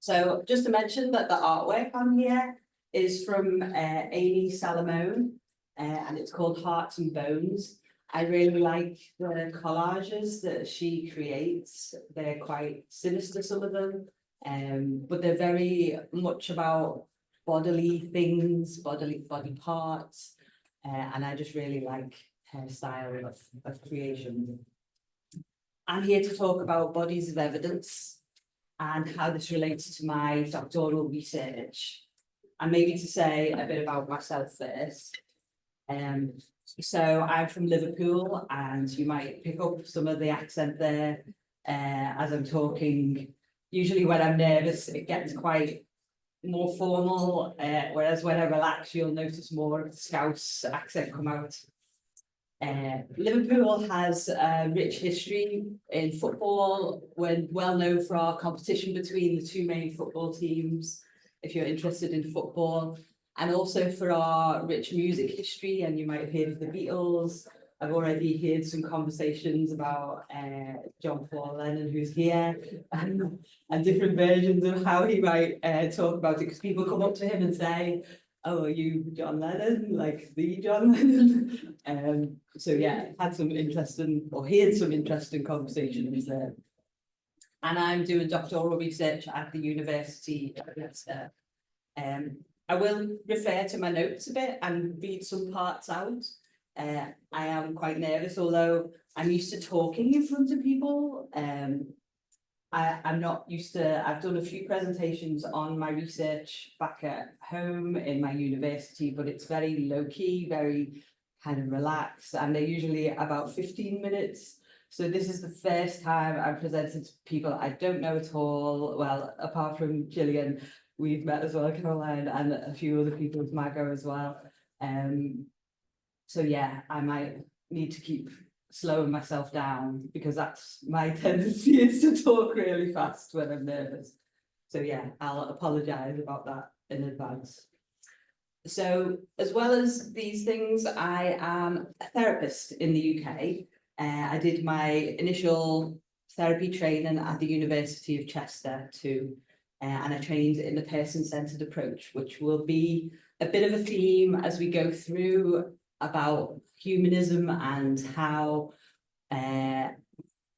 So just to mention that the artwork on here is from Amy Salamone, and it's called Hearts and Bones. I really like the collages that she creates. They're quite sinister, some of them, but they're very much about bodily things, body parts, and I just really like her style of creation. I'm here to talk about bodies of evidence and how this relates to my doctoral research, and maybe to say a bit about myself first. So I'm from Liverpool, and you might pick up some of the accent there as I'm talking. Usually when I'm nervous, it gets quite more formal, whereas when I relax, you'll notice more of the Scouse accent come out. Liverpool has a rich history in football. We're well known for our competition between the two main football teams, if you're interested in football, and also for our rich music history. And you might have heard of the Beatles. I've already heard some conversations about John Paul Lennon, who's here, and different versions of how he might talk about it, because people come up to him and say, "Oh, are you John Lennon, like the John Lennon?" So yeah, had some interesting, or heard some interesting conversations there. And I'm doing doctoral research at the University of Leicester. I will refer to my notes a bit and read some parts out. I am quite nervous, although I'm used to talking in front of people. I'm not used to, I've done a few presentations on my research back at home in my university, but it's very low key, very kind of relaxed, and they're usually about 15 minutes. So this is the first time I'm presenting to people I don't know at all. Well, apart from Gillian, we've met as well, Caroline, and a few other people with Margot as well. So yeah, I might need to keep slowing myself down, because that's my tendency, is to talk really fast when I'm nervous. So yeah, I'll apologize about that in advance. So as well as these things, I am a therapist in the UK. I did my initial therapy training at the University of Chester too, and I trained in the person-centered approach, which will be a bit of a theme as we go through about humanism and how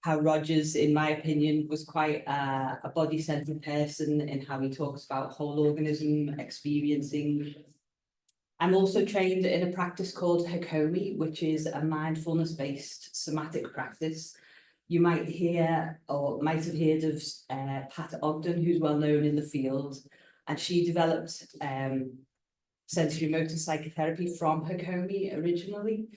Rogers, in my opinion, was quite a body-centered person in how he talks about whole organism experiencing. I'm also trained in a practice called Hakomi, which is a mindfulness-based somatic practice. You might hear, or might have heard of Pat Ogden, who's well known in the field, and she developed sensory motor psychotherapy from Hakomi originally.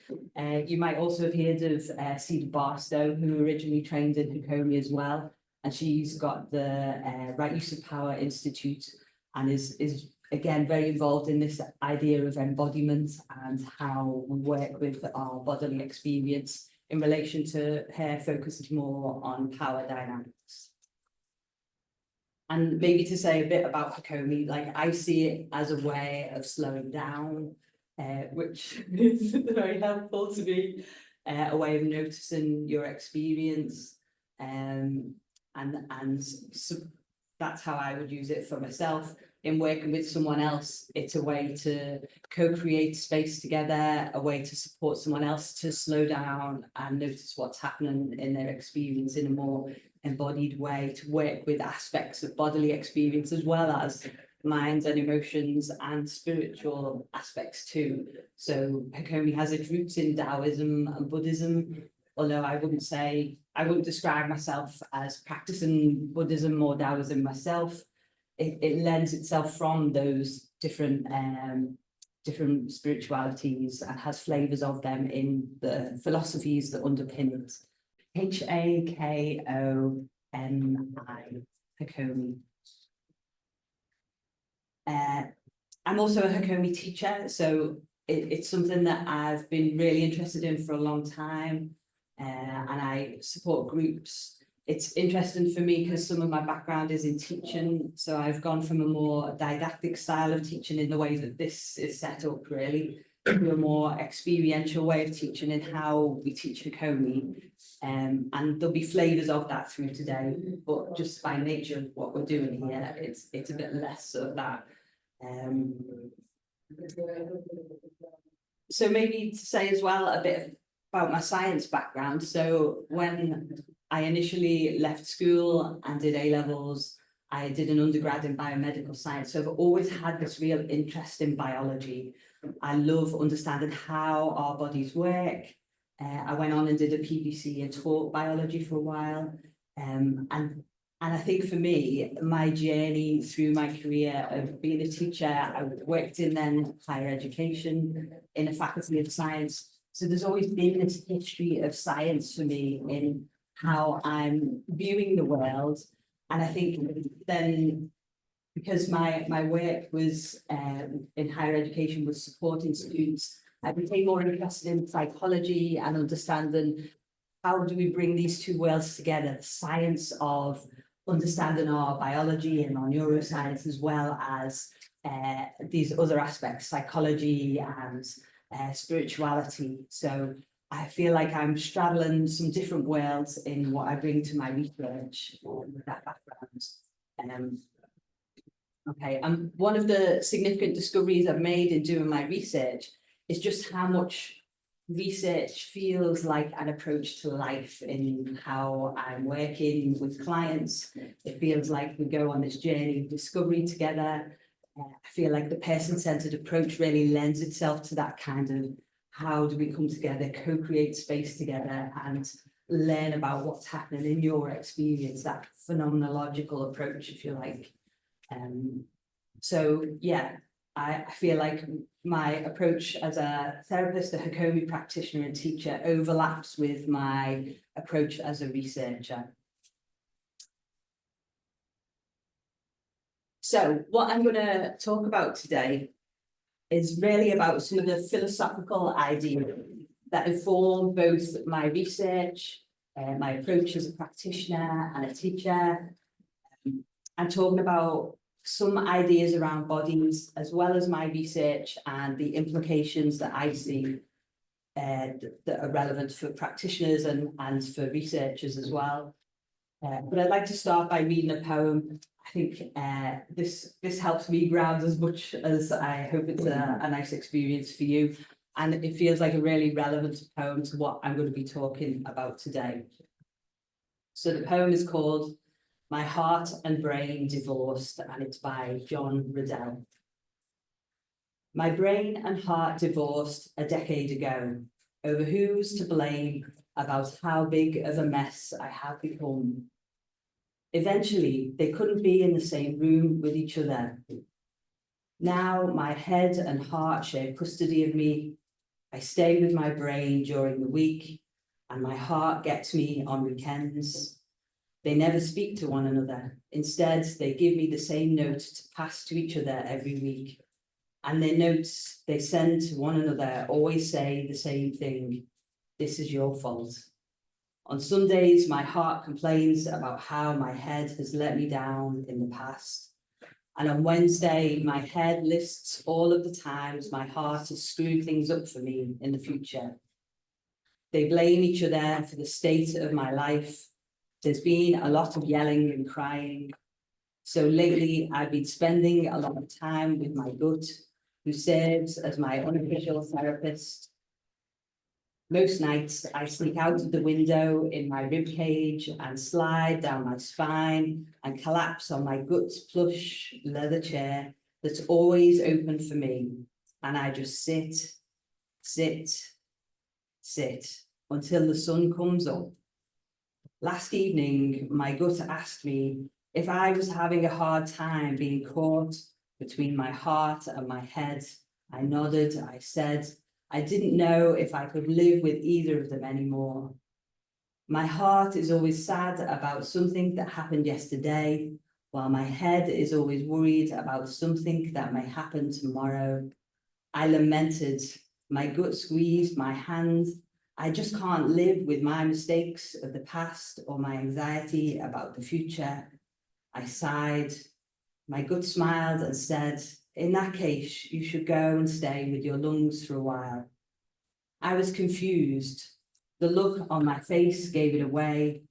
You might also have heard of Cedar Barstow, who originally trained in Hakomi as well, and she's got the Right Use of Power Institute, and is again very involved in this idea of embodiment and how we work with our bodily experience in relation to her focused more on power dynamics. And maybe to say a bit about Hakomi, like I see it as a way of slowing down, which is very helpful to me, a way of noticing your experience, and so that's how I would use it for myself. In working with someone else, it's a way to co-create space together, a way to support someone else to slow down and notice what's happening in their experience in a more embodied way, to work with aspects of bodily experience as well as minds and emotions and spiritual aspects too. So Hakomi has its roots in Taoism and Buddhism, although I wouldn't describe myself as practicing Buddhism or Taoism myself. It lends itself from those different spiritualities and has flavors of them in the philosophies that underpin it. Hakomi, Hakomi. I'm also a Hakomi teacher, so it's something that I've been really interested in for a long time, and I support groups. It's interesting for me because some of my background is in teaching, so I've gone from a more didactic style of teaching in the way that this is set up really, to a more experiential way of teaching and how we teach Hakomi. And there'll be flavours of that through today, but just by nature of what we're doing here, it's a bit less of that. So maybe to say as well a bit about my science background. So when I initially left school and did A-levels, I did an undergrad in biomedical science. So I've always had this real interest in biology. I love understanding how our bodies work. I went on and did a PVC and taught biology for a while. And I think for me, my journey through my career of being a teacher, I worked in then higher education in a faculty of science. So there's always been this history of science for me in how I'm viewing the world. And I think then, because my work was in higher education was supporting students, I became more interested in psychology and understanding how do we bring these two worlds together, the science of understanding our biology and our neuroscience, as well as these other aspects, psychology and spirituality. So I feel like I'm straddling some different worlds in what I bring to my research with that background. Okay, and one of the significant discoveries I've made in doing my research is just how much research feels like an approach to life in how I'm working with clients. It feels like we go on this journey of discovery together. I feel like the person-centered approach really lends itself to that kind of how do we come together, co-create space together and learn about what's happening in your experience, that phenomenological approach, if you like. So yeah, I feel like my approach as a therapist, a Hakomi practitioner and teacher overlaps with my approach as a researcher. So what I'm going to talk about today is really about some of the philosophical ideas that inform both my research, my approach as a practitioner and a teacher. I'm talking about some ideas around bodies, as well as my research and the implications that I see that are relevant for practitioners and for researchers as well. But I'd like to start by reading a poem. I think this helps me ground as much as I hope it's a nice experience for you. And it feels like a really relevant poem to what I'm going to be talking about today. So the poem is called My Heart and Brain Divorced, and it's by John Riddell. My brain and heart divorced a decade ago over who's to blame about how big of a mess I have become. Eventually, they couldn't be in the same room with each other. Now my head and heart share custody of me. I stay with my brain during the week, and my heart gets me on weekends. They never speak to one another. Instead, they give me the same notes to pass to each other every week. And their notes they send to one another always say the same thing. This is your fault. On Sundays, my heart complains about how my head has let me down in the past. And on Wednesday, my head lists all of the times my heart has screwed things up for me in the future. They blame each other for the state of my life. There's been a lot of yelling and crying. So lately, I've been spending a lot of time with my gut, who serves as my unofficial therapist. Most nights, I sneak out of the window in my ribcage and slide down my spine and collapse on my gut's plush leather chair that's always open for me. And I just sit, sit, sit until the sun comes up. Last evening, my gut asked me if I was having a hard time being caught between my heart and my head. I nodded, I said, I didn't know if I could live with either of them anymore. My heart is always sad about something that happened yesterday, while my head is always worried about something that may happen tomorrow. I lamented, my gut squeezed my hand. I just can't live with my mistakes of the past or my anxiety about the future. I sighed. My gut smiled and said, in that case, you should go and stay with your lungs for a while. I was confused. The look on my face gave it away.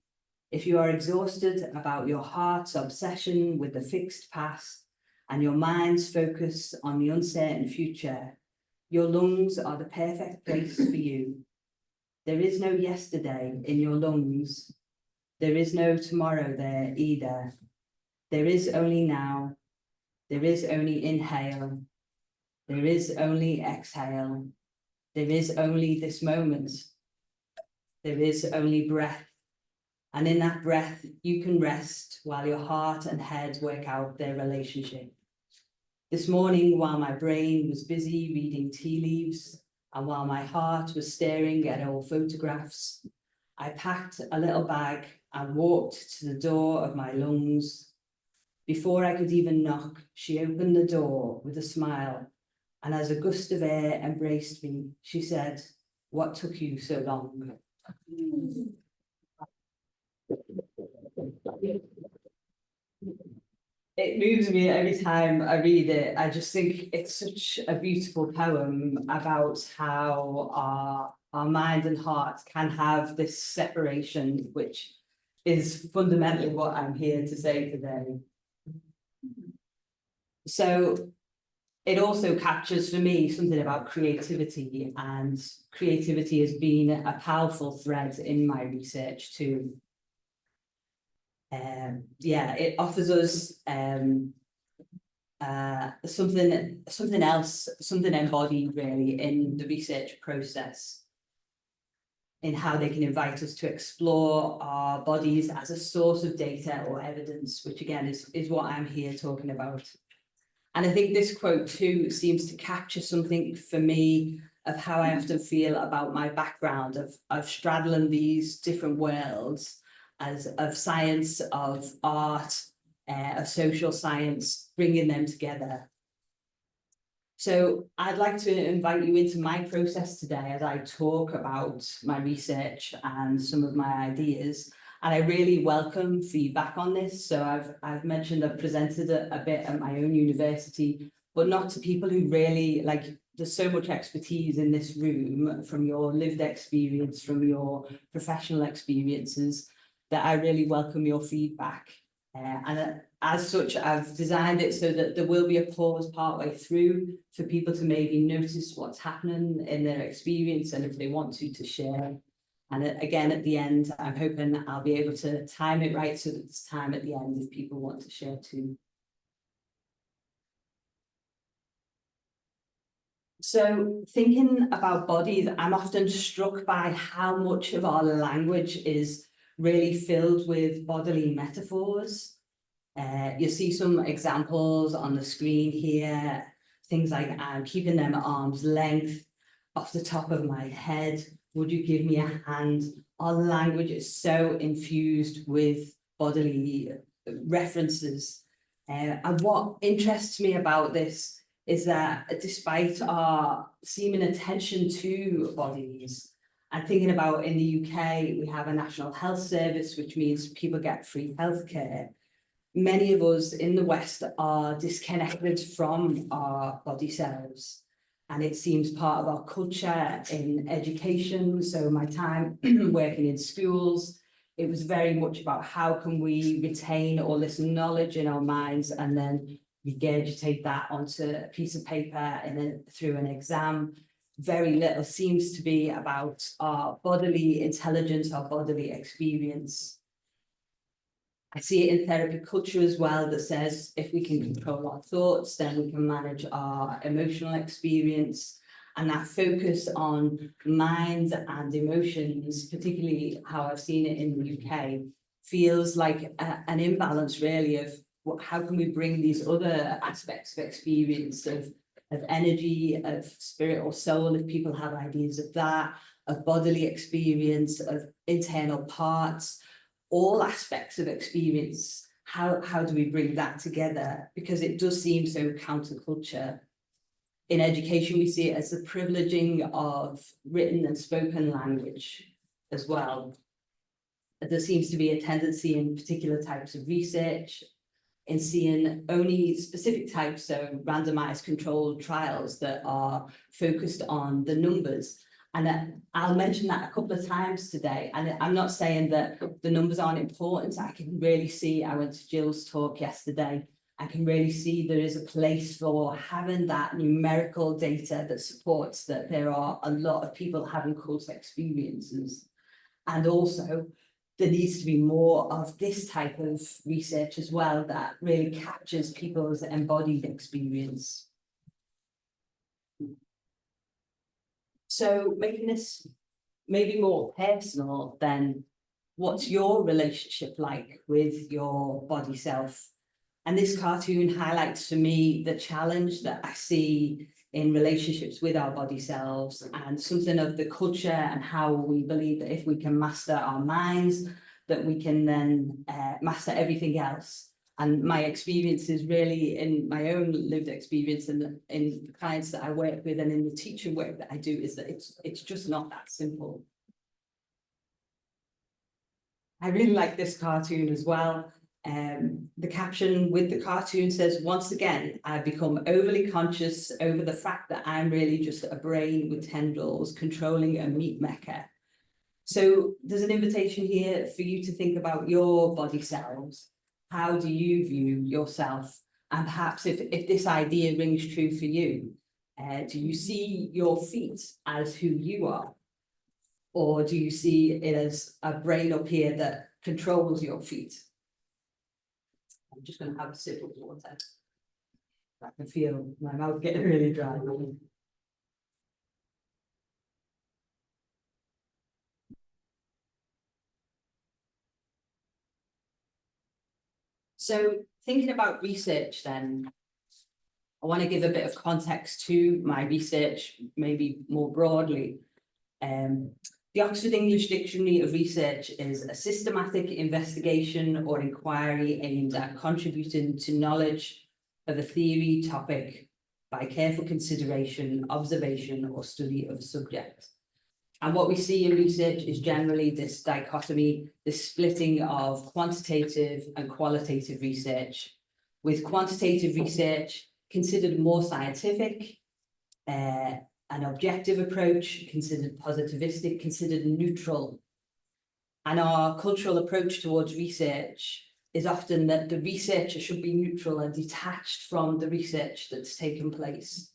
If you are exhausted about your heart's obsession with the fixed past and your mind's focus on the uncertain future, your lungs are the perfect place for you. There is no yesterday in your lungs. There is no tomorrow there either. There is only now. There is only inhale. There is only exhale. There is only this moment. There is only breath. And in that breath, you can rest while your heart and head work out their relationship. This morning, while my brain was busy reading tea leaves, and while my heart was staring at old photographs, I packed a little bag and walked to the door of my lungs. Before I could even knock, she opened the door with a smile, and as a gust of air embraced me, she said, "What took you so long?" It moves me every time I read it. I just think it's such a beautiful poem about how our mind and heart can have this separation, which is fundamentally what I'm here to say today. So it also captures for me something about creativity, and creativity has been a powerful thread in my research too. Yeah, it offers us something else, something embodied really in the research process, in how they can invite us to explore our bodies as a source of data or evidence, which again is what I'm here talking about. And I think this quote too seems to capture something for me of how I often feel about my background of straddling these different worlds, as of science, of art, of social science, bringing them together. So I'd like to invite you into my process today as I talk about my research and some of my ideas. And I really welcome feedback on this. So I've mentioned I've presented a bit at my own university, but not to people who really, like, there's so much expertise in this room from your lived experience, from your professional experiences, that I really welcome your feedback. And as such, I've designed it so that there will be a pause partway through for people to maybe notice what's happening in their experience, and if they want to share. And again, at the end, I'm hoping I'll be able to time it right so that there's time at the end if people want to share too. So thinking about bodies, I'm often struck by how much of our language is really filled with bodily metaphors. You see some examples on the screen here, things like I'm keeping them at arm's length, off the top of my head, would you give me a hand? Our language is so infused with bodily references. And what interests me about this is that despite our seeming attention to bodies, and thinking about in the UK, we have a National Health Service, which means people get free healthcare. Many of us in the West are disconnected from our body selves, and it seems part of our culture in education. So my time working in schools, it was very much about how can we retain or listen knowledge in our minds and then regurgitate that onto a piece of paper and then through an exam. Very little seems to be about our bodily intelligence, our bodily experience. I see it in therapy culture as well, that says if we can control our thoughts, then we can manage our emotional experience. And that focus on mind and emotions, particularly how I've seen it in the UK, feels like an imbalance really of how can we bring these other aspects of experience of energy, of spirit or soul, if people have ideas of that, of bodily experience, of internal parts, all aspects of experience. How do we bring that together? Because it does seem so counterculture. In education, we see it as the privileging of written and spoken language as well. There seems to be a tendency in particular types of research in seeing only specific types of randomized controlled trials that are focused on the numbers. And I'll mention that a couple of times today. And I'm not saying that the numbers aren't important. I can really see, I went to Jill's talk yesterday, I can really see there is a place for having that numerical data that supports that there are a lot of people having close experiences. And also, there needs to be more of this type of research as well that really captures people's embodied experience. So making this maybe more personal, then what's your relationship like with your body self? And this cartoon highlights for me the challenge that I see in relationships with our body selves, and something of the culture and how we believe that if we can master our minds, that we can then master everything else. And my experience is really in my own lived experience and in the clients that I work with and in the teaching work that I do, is that it's just not that simple. I really like this cartoon as well. The caption with the cartoon says, "Once again, I've become overly conscious over the fact that I'm really just a brain with tendrils controlling a meat mecca." So there's an invitation here for you to think about your body selves. How do you view yourself? And perhaps if this idea rings true for you, do you see your feet as who you are? Or do you see it as a brain up here that controls your feet? I'm just going to have a sip of water. I can feel my mouth getting really dry. So thinking about research then, I want to give a bit of context to my research, maybe more broadly. The Oxford English Dictionary of Research is a systematic investigation or inquiry aimed at contributing to knowledge of a theory, topic, by careful consideration, observation, or study of a subject. And what we see in research is generally this dichotomy, this splitting of quantitative and qualitative research, with quantitative research considered more scientific, an objective approach considered positivistic, considered neutral. And our cultural approach towards research is often that the researcher should be neutral and detached from the research that's taken place.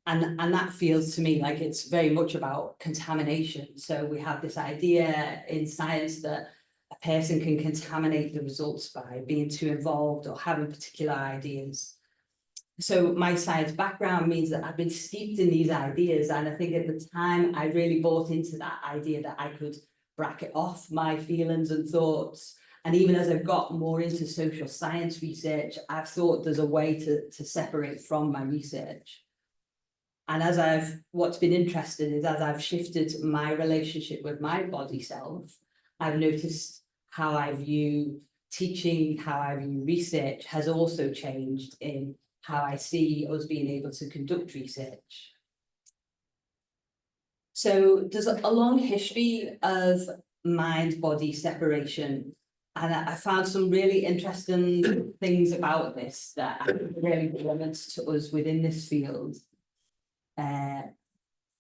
And that feels to me like it's very much about contamination. So we have this idea in science that a person can contaminate the results by being too involved or having particular ideas. So my science background means that I've been steeped in these ideas, and I think at the time I really bought into that idea that I could bracket off my feelings and thoughts. And even as I've got more into social science research, I've thought there's a way to separate from my research. And what's been interesting is as I've shifted my relationship with my body self, I've noticed how I view teaching, how I view research has also changed in how I see us being able to conduct research. So there's a long history of mind-body separation, and I found some really interesting things about this that are really relevant to us within this field. And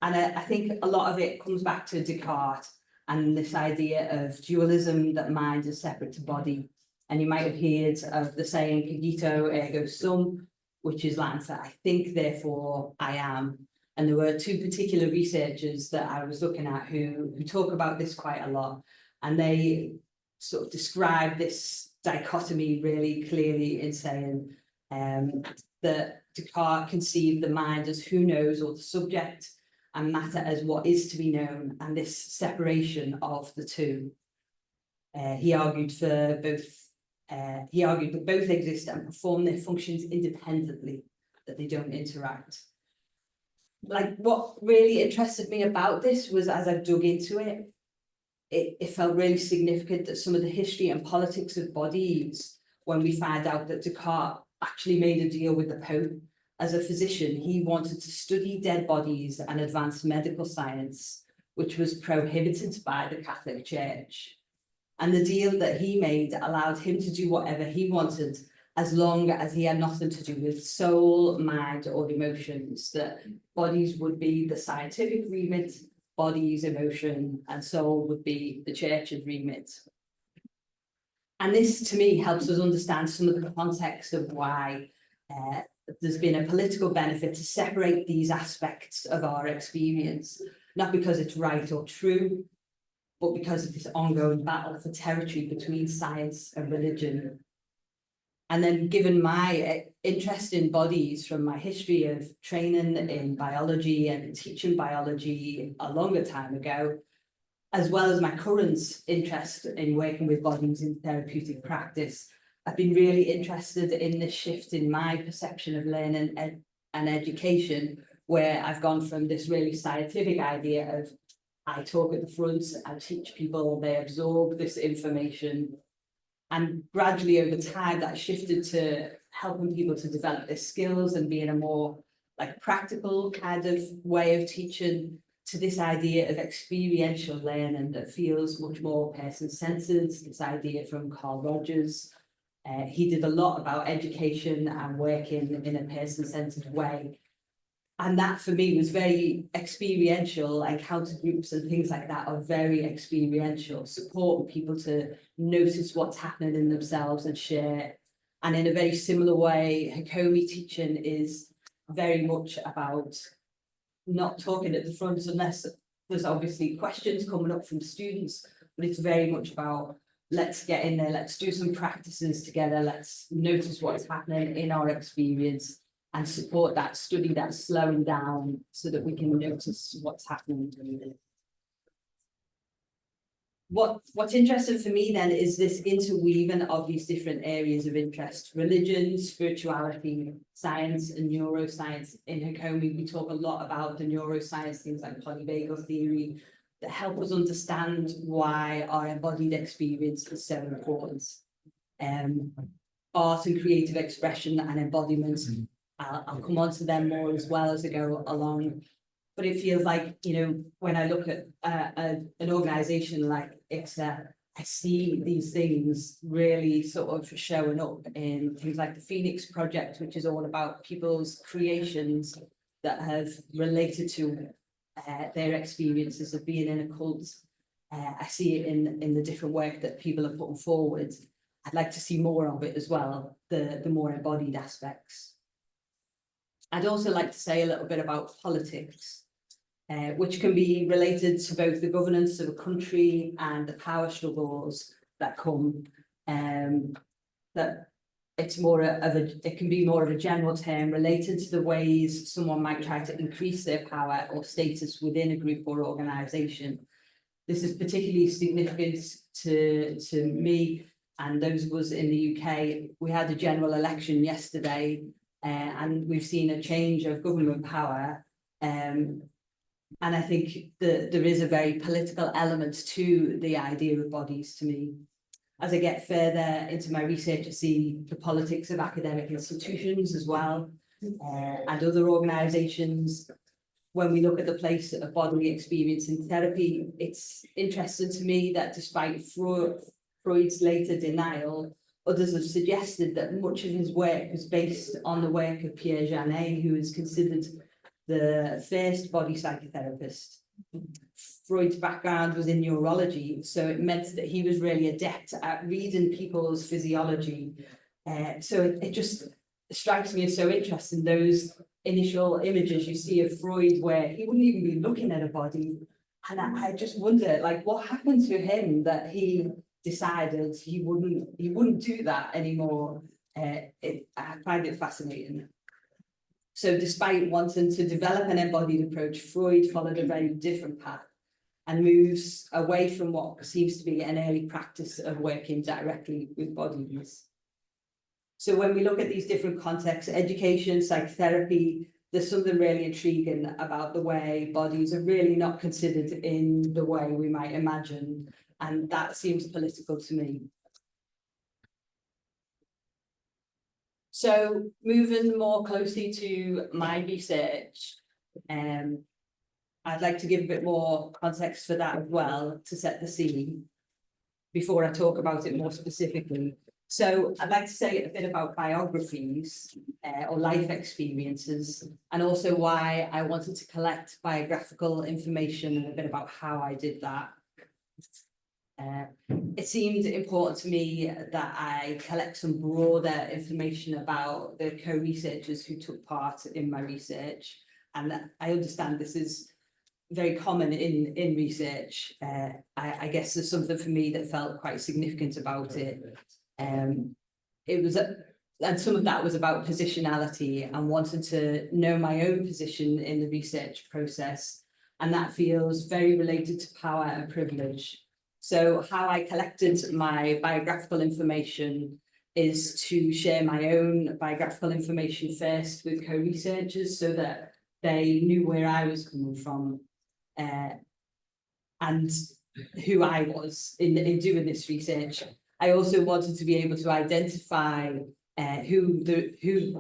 I think a lot of it comes back to Descartes and this idea of dualism, that mind is separate to body. And you might have heard of the saying cogito ergo sum, which is Latin for I think, therefore I am. And there were two particular researchers that I was looking at who talk about this quite a lot. And they sort of describe this dichotomy really clearly in saying that Descartes conceived the mind as who knows, or the subject, and matter as what is to be known, and this separation of the two. He argued that both exist and perform their functions independently, that they don't interact. Like, what really interested me about this was, as I dug into it, it felt really significant that some of the history and politics of bodies, when we find out that Descartes actually made a deal with the Pope. As a physician, he wanted to study dead bodies and advance medical science, which was prohibited by the Catholic Church. And the deal that he made allowed him to do whatever he wanted, as long as he had nothing to do with soul, mind, or emotions. That bodies would be the scientific remit, bodies, emotion, and soul would be the church's remit. And this, to me, helps us understand some of the context of why there's been a political benefit to separate these aspects of our experience, not because it's right or true, but because of this ongoing battle for territory between science and religion. And then, given my interest in bodies from my history of training in biology and teaching biology a longer time ago, as well as my current interest in working with bodies in therapeutic practice, I've been really interested in this shift in my perception of learning and education, where I've gone from this really scientific idea of I talk at the front, I teach people, they absorb this information. And gradually over time, that shifted to helping people to develop their skills and being a more like practical kind of way of teaching, to this idea of experiential learning that feels much more person-centered, this idea from Carl Rogers. He did a lot about education and working in a person-centered way. And that for me was very experiential. Encounter groups and things like that are very experiential, supporting people to notice what's happening in themselves and share. And in a very similar way, Hakomi teaching is very much about not talking at the front unless there's obviously questions coming up from students, but it's very much about let's get in there, let's do some practices together, let's notice what's happening in our experience and support that, study that slowing down so that we can notice what's happening. What's interesting for me then is this interweaving of these different areas of interest: religion, spirituality, science, and neuroscience. In Hakomi, we talk a lot about the neuroscience, things like polyvagal theory, that help us understand why our embodied experience is so important. Art and creative expression and embodiment, I'll come on to them more as well as I go along. But it feels like, you know, when I look at an organisation like ICSA, I see these things really sort of showing up in things like the Phoenix Project, which is all about people's creations that have related to their experiences of being in a cult. I see it in the different work that people are putting forward. I'd like to see more of it as well, the more embodied aspects. I'd also like to say a little bit about politics, which can be related to both the governance of a country and the power struggles that come. That it's more of it can be more of a general term related to the ways someone might try to increase their power or status within a group or organisation. This is particularly significant to me and those of us in the UK. We had a general election yesterday, and we've seen a change of government power. And I think that there is a very political element to the idea of bodies to me. As I get further into my research, I see the politics of academic institutions as well, and other organisations. When we look at the place of bodily experience in therapy, it's interesting to me that despite Freud's later denial, others have suggested that much of his work was based on the work of Pierre Janet, who is considered the first body psychotherapist. Freud's background was in neurology, so it meant that he was really adept at reading people's physiology. So it just strikes me as so interesting, those initial images you see of Freud where he wouldn't even be looking at a body. And I just wonder, like, what happened to him that he decided he wouldn't do that anymore. I find it fascinating. So despite wanting to develop an embodied approach, Freud followed a very different path and moves away from what seems to be an early practice of working directly with bodies. So when we look at these different contexts, education, psychotherapy, there's something really intriguing about the way bodies are really not considered in the way we might imagine. And that seems political to me. So moving more closely to my research, I'd like to give a bit more context for that as well to set the scene. before I talk about it more specifically. So I'd like to say a bit about biographies or life experiences, and also why I wanted to collect biographical information and a bit about how I did that. It seemed important to me that I collect some broader information about the co-researchers who took part in my research. And I understand this is very common in research. I guess there's something for me that felt quite significant about it. It was, and some of that was about positionality and wanting to know my own position in the research process. And that feels very related to power and privilege. So how I collected my biographical information is to share my own biographical information first with co-researchers so that they knew where I was coming from and who I was in doing this research. I also wanted to be able to identify who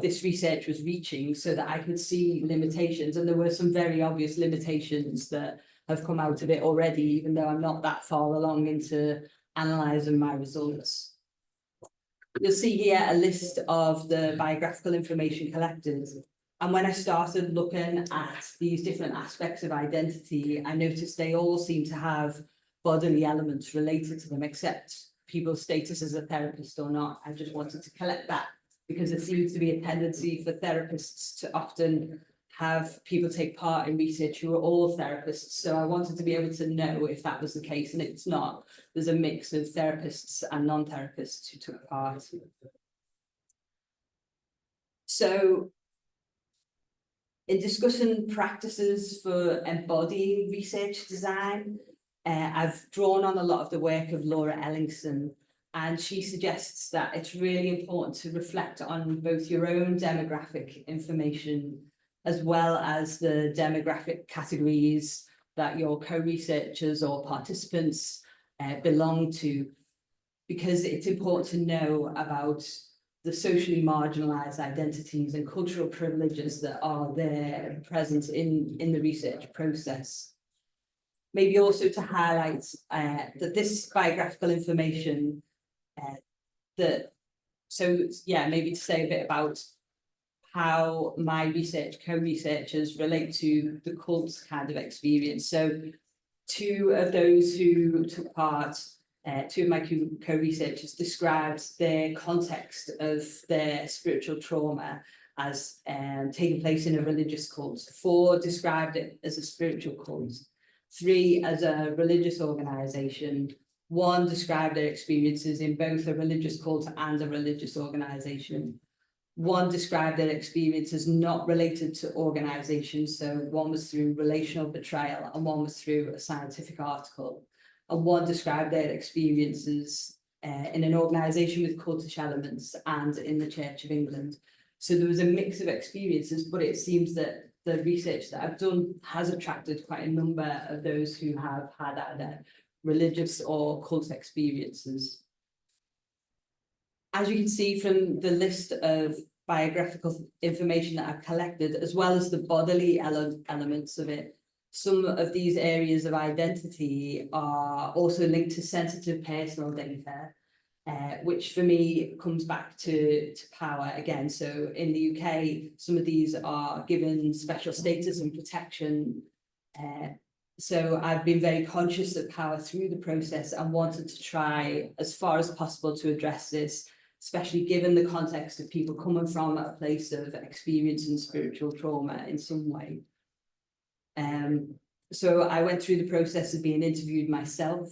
this research was reaching so that I could see limitations, and there were some very obvious limitations that have come out of it already, even though I'm not that far along into analysing my results. You'll see here a list of the biographical information collected. And when I started looking at these different aspects of identity, I noticed they all seem to have bodily elements related to them, except people's status as a therapist or not. I just wanted to collect that because there seems to be a tendency for therapists to often have people take part in research who are all therapists. So I wanted to be able to know if that was the case, and it's not. There's a mix of therapists and non-therapists who took part. So in discussing practices for embodying research design, I've drawn on a lot of the work of Laura Ellingson, and she suggests that it's really important to reflect on both your own demographic information as well as the demographic categories that your co-researchers or participants belong to, because it's important to know about the socially marginalised identities and cultural privileges that are there and present in the research process. Maybe also to highlight that this biographical information, maybe to say a bit about how my co-researchers relate to the cult kind of experience. So two of those who took part, two of my co-researchers described their context of their spiritual trauma as taking place in a religious cult. 4 described it as a spiritual cult. 3 as a religious organisation. 1 described their experiences in both a religious cult and a religious organisation. 1 described their experience as not related to organisation, so 1 was through relational betrayal and 1 was through a scientific article. And 1 described their experiences in an organisation with cultish elements and in the Church of England. So there was a mix of experiences, but it seems that the research that I've done has attracted quite a number of those who have had either religious or cult experiences. As you can see from the list of biographical information that I've collected, as well as the bodily elements of it, some of these areas of identity are also linked to sensitive personal data, which for me comes back to power again. So in the UK, some of these are given special status and protection. So I've been very conscious of power through the process and wanted to try as far as possible to address this, especially given the context of people coming from a place of experiencing spiritual trauma in some way. So I went through the process of being interviewed myself.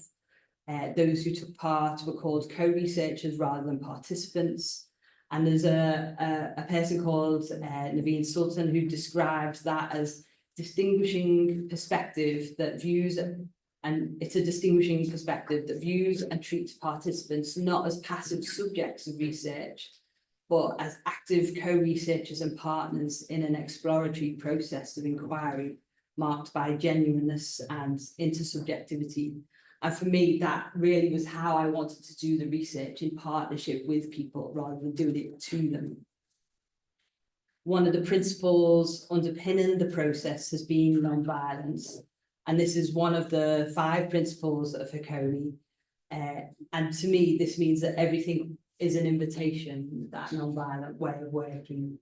Those who took part were called co-researchers rather than participants. And there's a person called Naveen Sultan who describes that as distinguishing perspective that views, and it's a distinguishing perspective that views and treats participants not as passive subjects of research, but as active co-researchers and partners in an exploratory process of inquiry marked by genuineness and intersubjectivity. And for me, that really was how I wanted to do the research, in partnership with people rather than doing it to them. One of the principles underpinning the process has been non-violence. And this is one of the 5 principles of Hakomi. And to me, this means that everything is an invitation, that non-violent way of working.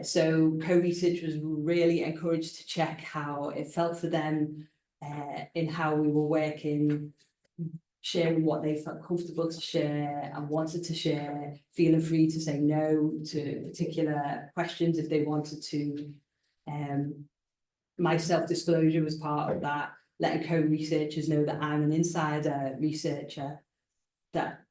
So co-research was really encouraged to check how it felt for them in how we were working, sharing what they felt comfortable to share and wanted to share, feeling free to say no to particular questions if they wanted to. My self-disclosure was part of that, letting co-researchers know that I'm an insider researcher, that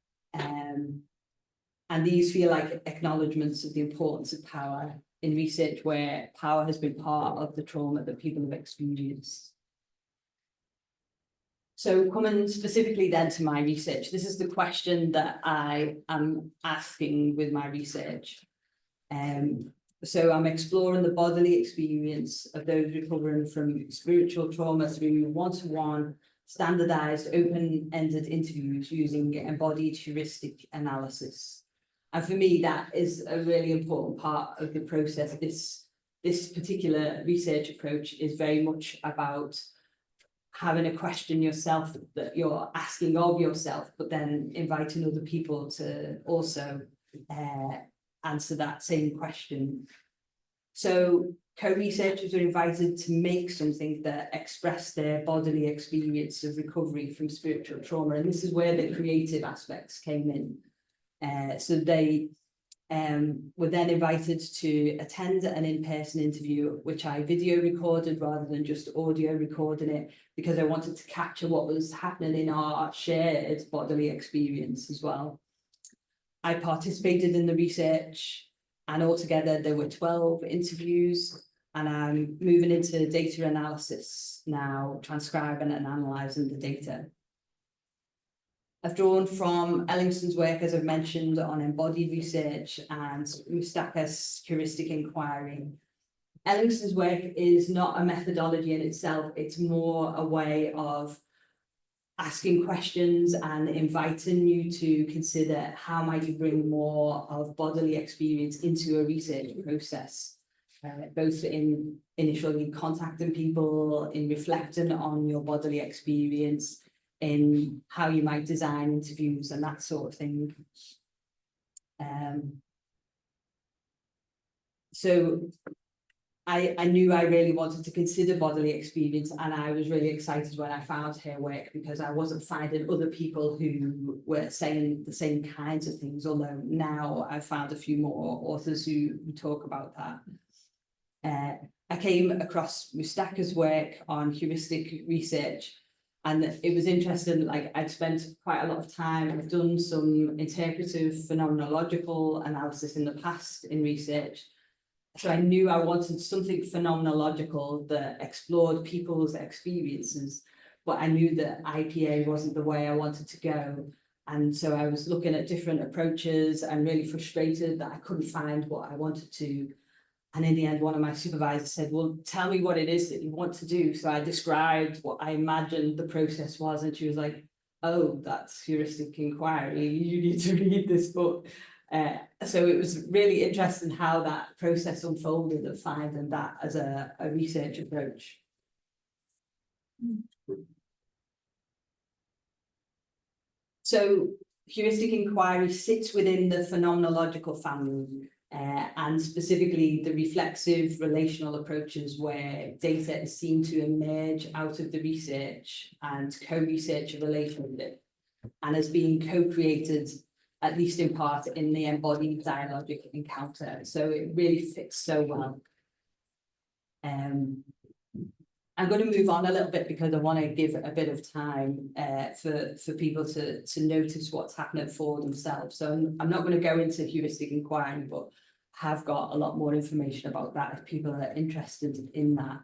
and these feel like acknowledgements of the importance of power in research where power has been part of the trauma that people have experienced. So coming specifically then to my research, this is the question that I am asking with my research. So I'm exploring the bodily experience of those recovering from spiritual trauma through one-to-one, standardized, open-ended interviews using embodied heuristic analysis. And for me, that is a really important part of the process. This particular research approach is very much about having a question yourself that you're asking of yourself, but then inviting other people to also answer that same question. So co-researchers are invited to make something that express their bodily experience of recovery from spiritual trauma. And this is where the creative aspects came in. So they were then invited to attend an in-person interview, which I video recorded rather than just audio recording it, because I wanted to capture what was happening in our shared bodily experience as well. I participated in the research, and altogether there were 12 interviews, and I'm moving into data analysis now, transcribing and analysing the data. I've drawn from Ellingston's work, as I've mentioned, on embodied research and Mustaka's heuristic inquiry. Ellingston's work is not a methodology in itself, it's more a way of asking questions and inviting you to consider how might you bring more of bodily experience into a research process, both in initially contacting people, in reflecting on your bodily experience, in how you might design interviews and that sort of thing. So I knew I really wanted to consider bodily experience, and I was really excited when I found her work, because I wasn't finding other people who were saying the same kinds of things, although now I've found a few more authors who talk about that. I came across Mustaka's work on heuristic research, and it was interesting. Like, I'd spent quite a lot of time, I've done some interpretive phenomenological analysis in the past in research. So I knew I wanted something phenomenological that explored people's experiences, but I knew that IPA wasn't the way I wanted to go. And so I was looking at different approaches and really frustrated that I couldn't find what I wanted to. And in the end, one of my supervisors said, well, tell me what it is that you want to do. So I described what I imagined the process was, and she was like, oh, that's heuristic inquiry, you need to read this book. So it was really interesting how that process unfolded of finding that as a research approach. So heuristic inquiry sits within the phenomenological family, and specifically the reflexive relational approaches where data is seen to emerge out of the research and co-researcher relationship, and as being co-created, at least in part, in the embodied dialogic encounter. So it really fits so well. I'm going to move on a little bit because I want to give a bit of time for people to notice what's happening for themselves. So I'm not going to go into heuristic inquiry, but have got a lot more information about that if people are interested in that.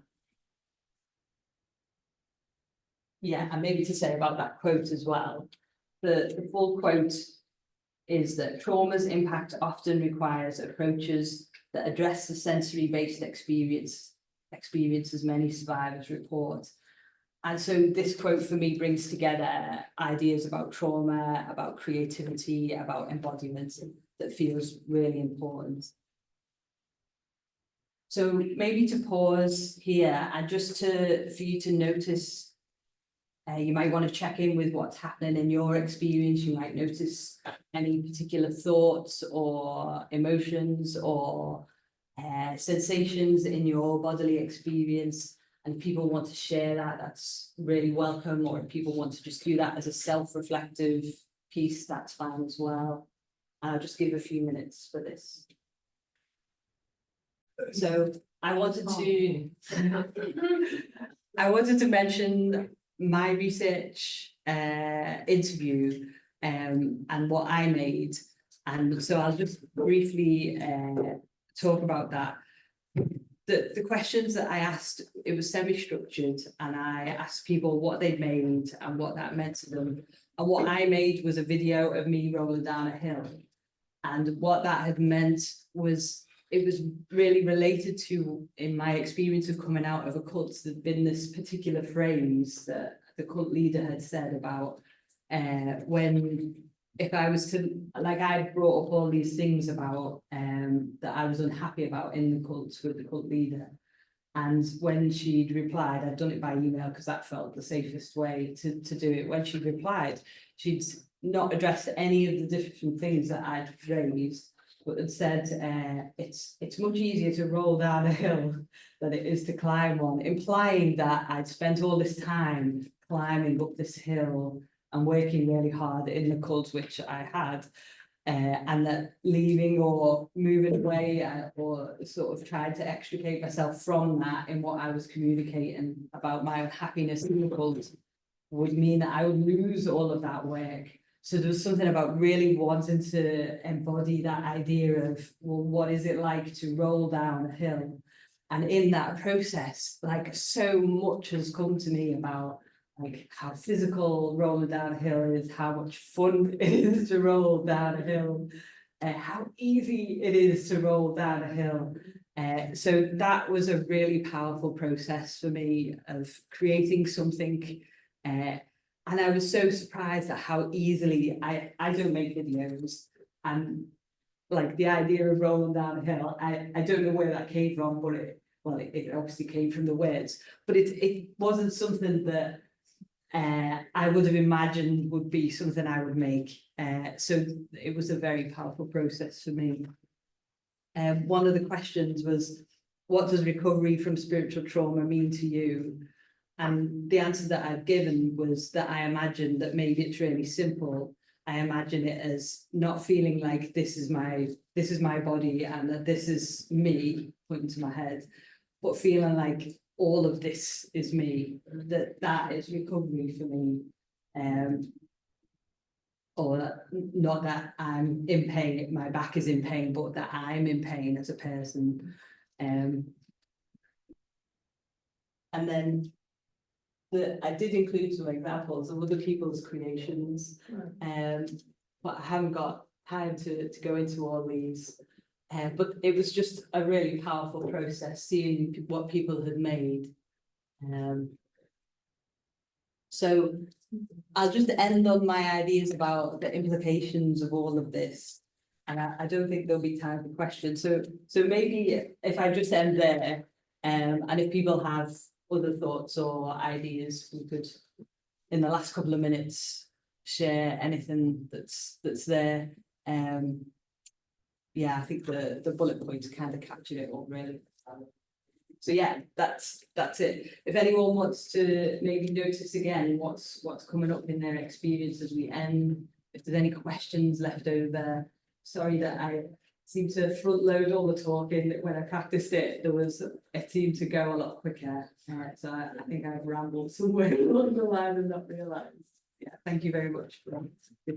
Yeah, and maybe to say about that quote as well. The full quote is that trauma's impact often requires approaches that address the sensory-based experiences many survivors report. And so this quote for me brings together ideas about trauma, about creativity, about embodiment that feels really important. So maybe to pause here and just for you to notice You might want to check in with what's happening in your experience. You might notice any particular thoughts or emotions or sensations in your bodily experience. And if people want to share that, that's really welcome. Or if people want to just do that as a self-reflective piece, that's fine as well. I'll just give a few minutes for this. So I wanted to mention my research interview and what I made, and so I'll just briefly talk about that. The questions that I asked, it was semi-structured, and I asked people what they'd made and what that meant to them. And what I made was a video of me rolling down a hill, and what that had meant was it was really related to, in my experience of coming out of a cult, there'd been this particular phrase that the cult leader had said about when, if I was to, like, I brought up all these things about that I was unhappy about in the cult with the cult leader. And when she'd replied, I'd done it by email because that felt the safest way to do it. When she'd replied, she'd not addressed any of the different things that I'd raised, but had said it's much easier to roll down a hill than it is to climb one, implying that I'd spent all this time climbing up this hill and working really hard in the cult, which I had, and that leaving or moving away or sort of trying to extricate myself from that in what I was communicating about my unhappiness in the cult would mean that I would lose all of that work. So there was something about really wanting to embody that idea of, well, what is it like to roll down a hill? And in that process, like, so much has come to me about like how physical rolling down a hill is, how much fun it is to roll down a hill, how easy it is to roll down a hill. So that was a really powerful process for me of creating something. And I was so surprised at how easily I don't make videos, and like the idea of rolling down a hill, I don't know where that came from, but it obviously came from the words, but it wasn't something that I would have imagined would be something I would make. So it was a very powerful process for me. One of the questions was, what does recovery from spiritual trauma mean to you? And the answer that I've given was that I imagine that maybe it's really simple. I imagine it as not feeling like this is my body and that this is me, pointing to my head, but feeling like all of this is me, that is recovery for me. Or not that I'm in pain, my back is in pain, but that I'm in pain as a person. And then I did include some examples of other people's creations, but I haven't got time to go into all these. But it was just a really powerful process, seeing what people had made. So I'll just end on my ideas about the implications of all of this. And I don't think there'll be time for questions. So maybe if I just end there, and if people have other thoughts or ideas, we could, in the last couple of minutes, share anything that's there. Yeah, I think the bullet points kind of captured it all really. So yeah, that's it. If anyone wants to maybe notice again what's coming up in their experience as we end, if there's any questions left over. Sorry that I seem to front load all the talking. When I practiced it, it seemed to go a lot quicker. So I think I've rambled somewhere along the line and not realised. Yeah, thank you very much for the